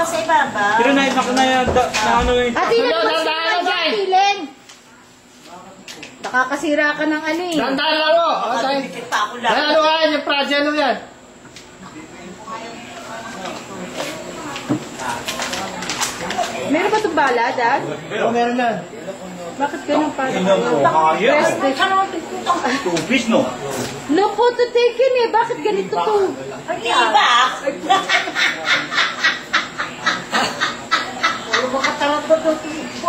sa ibaba. Pero na yan, na ano yung... Ate, nagpasira ka dyan, Tilen. Nakakasira ka ng ano eh. Dandan lang mo. Dikit pa ako lang. Ano nga yan, yung project mo yan. Meron ba itong bala, Dad? Oo, meron na. Bakit ganun pa? Kaya. Tubis, no? No photo taken eh. Bakit ganito to? Di ba?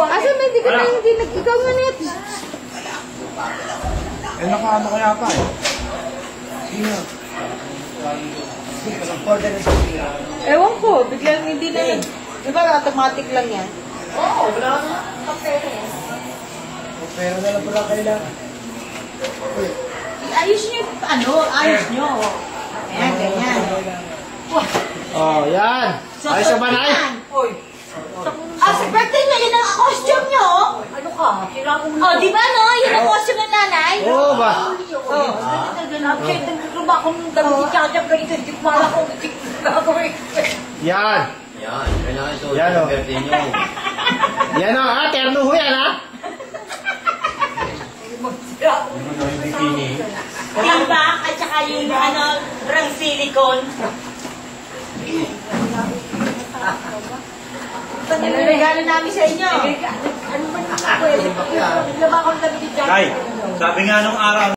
Asa may hindi ka na hindi nag-ikaw nga net? Eh, nakaano ko yata eh. Ewan ko, biglang hindi na yun. Di ba automatic lang yan? Oo, wala na. Pero na lang pala kailangan. Ayos nyo yung ayos nyo. Ayan, ganyan. Oh, yan. Ayos ka ba, Nay? Sa birthday niya, yun ang costume nyo. Ano ka? Oh, di ba no? Yun ang costume ng nanay. Oo ba? Oh. Actually, nagruba akong damit ni Chacha, pero hindi ko mala kung hindi ko gagawin. Yan. Yan, kailangan ito. Yan, oh. Birthday nyo. Yan o, ha? Terno ho yan, ha? Timba, at saka yung brand silicone. Regalo namin sa inyo. Ano ba ito? Naglaba akong damit ni Chacha. Ay, sabi nga nung araw,